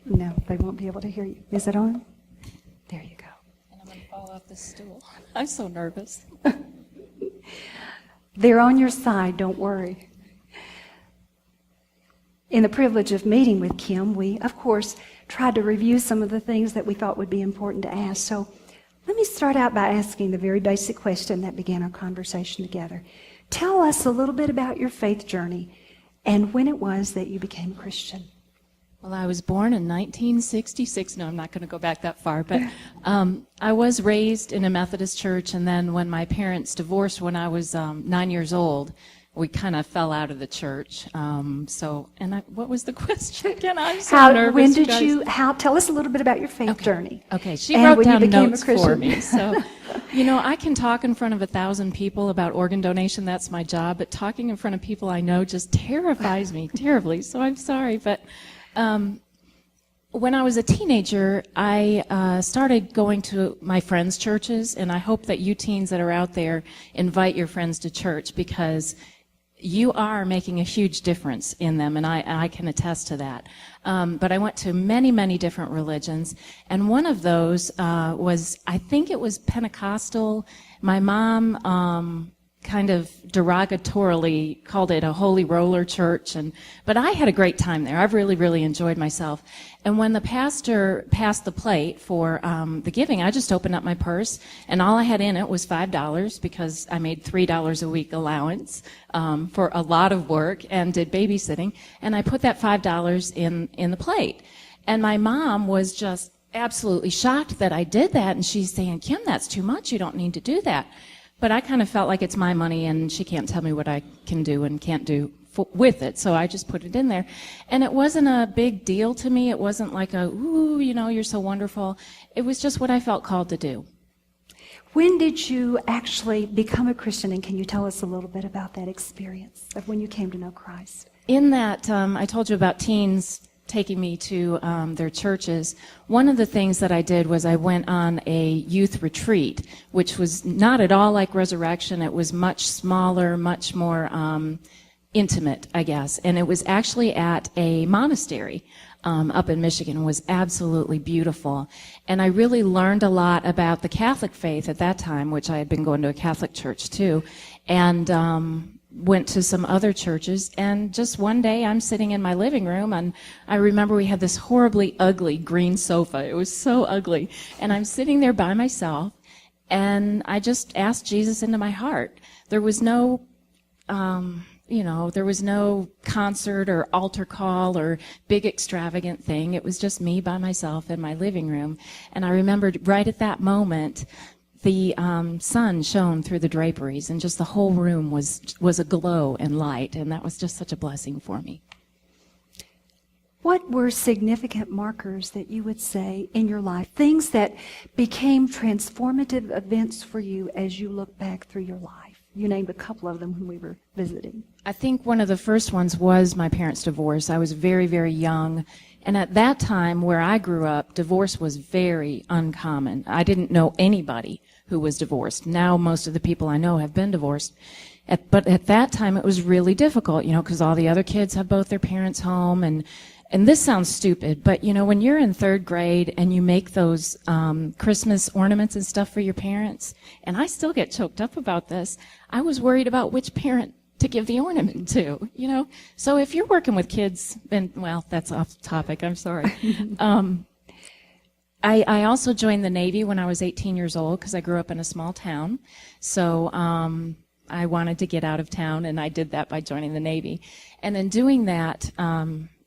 No, they won't be able to hear you. Is it on? There you go. And I'm going to fall off this stool. I'm so nervous. They're on your side, don't worry. In the privilege of meeting with Kim, we, of course, tried to review some of the things that we thought would be important to ask. So let me start out by asking the very basic question that began our conversation together. Tell us a little bit about your faith journey and when it was that you became a Christian. Well, I was born in 1966. No, I'm not going to go back that far. But I was raised in a Methodist church, and then when my parents divorced when I was 9 years old, we kind of fell out of the church. What was the question again? I'm so nervous. When did tell us a little bit about your faith journey. Okay, she wrote down notes for me. So, I can talk in front of 1,000 people about organ donation. That's my job. But talking in front of people I know just terrifies me terribly. So I'm sorry. But when I was a teenager, I started going to my friends' churches. And I hope that you teens that are out there invite your friends to church, because you are making a huge difference in them, and I can attest to that. But I went to many, many different religions, and one of those was, I think it was Pentecostal. My mom kind of derogatorily called it a holy roller church, but I had a great time there. I've really, really enjoyed myself. And when the pastor passed the plate for the giving, I just opened up my purse, and all I had in it was $5, because I made $3 a week allowance for a lot of work and did babysitting, and I put that $5 in the plate. And my mom was just absolutely shocked that I did that, and she's saying, "Kim, that's too much. You don't need to do that." But I kind of felt like it's my money, and she can't tell me what I can do and can't do with it, so I just put it in there. And it wasn't a big deal to me. It wasn't like ooh, you're so wonderful. It was just what I felt called to do. When did you actually become a Christian, and can you tell us a little bit about that experience of when you came to know Christ? In that, I told you about teens taking me to their churches. One of the things that I did was I went on a youth retreat, which was not at all like Resurrection. It was much smaller, much more intimate, I guess. And it was actually at a monastery up in Michigan. It was absolutely beautiful. And I really learned a lot about the Catholic faith at that time, which I had been going to a Catholic church too. And went to some other churches, and just one day I'm sitting in my living room, and I remember we had this horribly ugly green sofa. It was so ugly. And I'm sitting there by myself, and I just asked Jesus into my heart. There was no there was no concert or altar call or big extravagant thing. It was just me by myself in my living room. And I remembered right at that moment, the sun shone through the draperies, and just the whole room was aglow and light, and that was just such a blessing for me. What were significant markers that you would say in your life, things that became transformative events for you as you look back through your life? You named a couple of them when we were visiting. I think one of the first ones was my parents' divorce. I was very, very young. And at that time, where I grew up, divorce was very uncommon. I didn't know anybody who was divorced. Now most of the people I know have been divorced. But at that time, it was really difficult, because all the other kids have both their parents home. And this sounds stupid, but, when you're in third grade and you make those Christmas ornaments and stuff for your parents, and I still get choked up about this, I was worried about which parent to give the ornament to, So if you're working with kids, that's off topic, I'm sorry. I also joined the Navy when I was 18 years old, because I grew up in a small town. So I wanted to get out of town, and I did that by joining the Navy. And in doing that,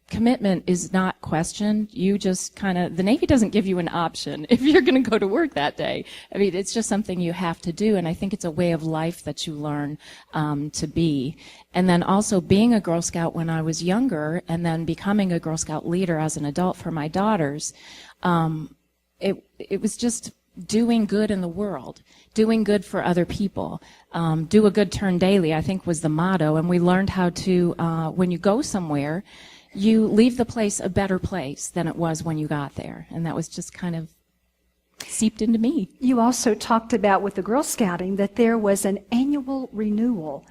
commitment is not questioned. You just the Navy doesn't give you an option if you're going to go to work that day. I mean, it's just something you have to do, and I think it's a way of life that you learn to be. And then also being a Girl Scout when I was younger, and then becoming a Girl Scout leader as an adult for my daughters, it was just doing good in the world, doing good for other people. Do a good turn daily, I think, was the motto. And we learned how to, when you go somewhere, you leave the place a better place than it was when you got there. And that was just kind of seeped into me. You also talked about with the Girl Scouting that there was an annual renewal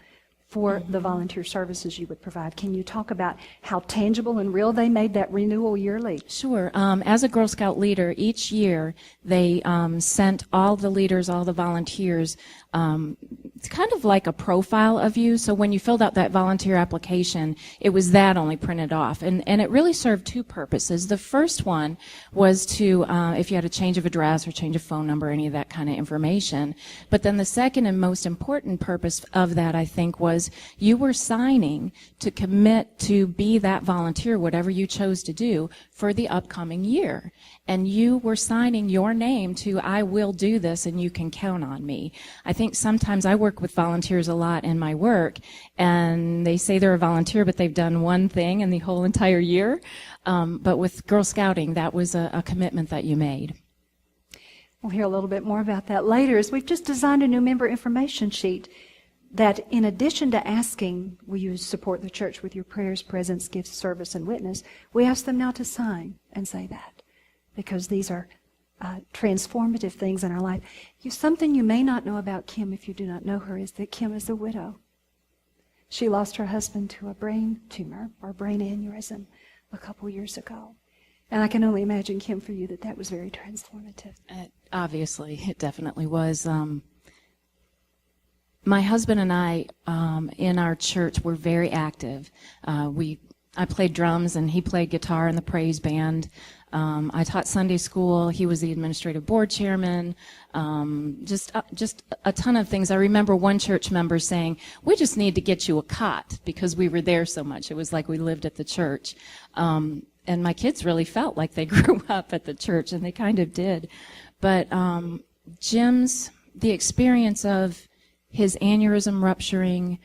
for the volunteer services you would provide. Can you talk about how tangible and real they made that renewal yearly? Sure. As a Girl Scout leader, each year they sent all the leaders, all the volunteers, it's kind of like a profile of you. So when you filled out that volunteer application, it was that only printed off. And it really served two purposes. The first one was to, if you had a change of address or change of phone number, any of that kind of information. But then the second and most important purpose of that, I think, was you were signing to commit to be that volunteer, whatever you chose to do, for the upcoming year. And you were signing your name to, I will do this and you can count on me. I think sometimes I work with volunteers a lot in my work, and they say they're a volunteer, but they've done one thing in the whole entire year. But with Girl Scouting, that was a commitment that you made. We'll hear a little bit more about that later, as we've just designed a new member information sheet that, in addition to asking, will you support the church with your prayers, presence, gifts, service, and witness, we ask them now to sign and say that, because these are transformative things in our life. Something you may not know about Kim, if you do not know her, is that Kim is a widow. She lost her husband to a brain tumor or brain aneurysm a couple years ago. And I can only imagine, Kim, for you, that was very transformative. Obviously, it definitely was. My husband and I, in our church, were very active. I played drums and he played guitar in the praise band. I taught Sunday school. He was the administrative board chairman. Just a ton of things. I remember one church member saying, "We just need to get you a cot," because we were there so much. It was like we lived at the church. And my kids really felt like they grew up at the church, and they kind of did. But the experience of his aneurysm rupturing,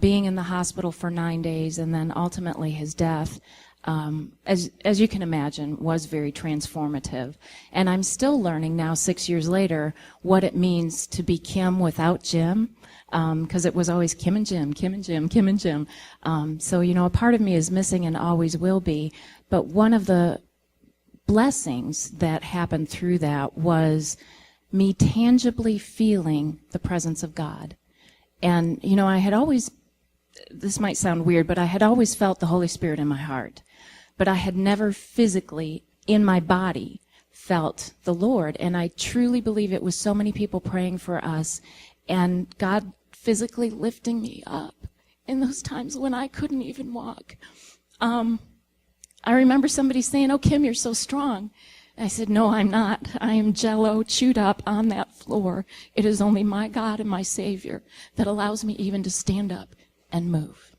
being in the hospital for 9 days, and then ultimately his death, as you can imagine, was very transformative. And I'm still learning now, 6 years later, what it means to be Kim without Jim, because it was always Kim and Jim, Kim and Jim, Kim and Jim. So, a part of me is missing and always will be. But one of the blessings that happened through that was me tangibly feeling the presence of God. And, I had always, this might sound weird, but I had always felt the Holy Spirit in my heart. But I had never physically, in my body, felt the Lord. And I truly believe it was so many people praying for us, and God physically lifting me up in those times when I couldn't even walk. I remember somebody saying, "Oh, Kim, you're so strong." I said, "No, I'm not. I am jello chewed up on that floor. It is only my God and my Savior that allows me even to stand up and move."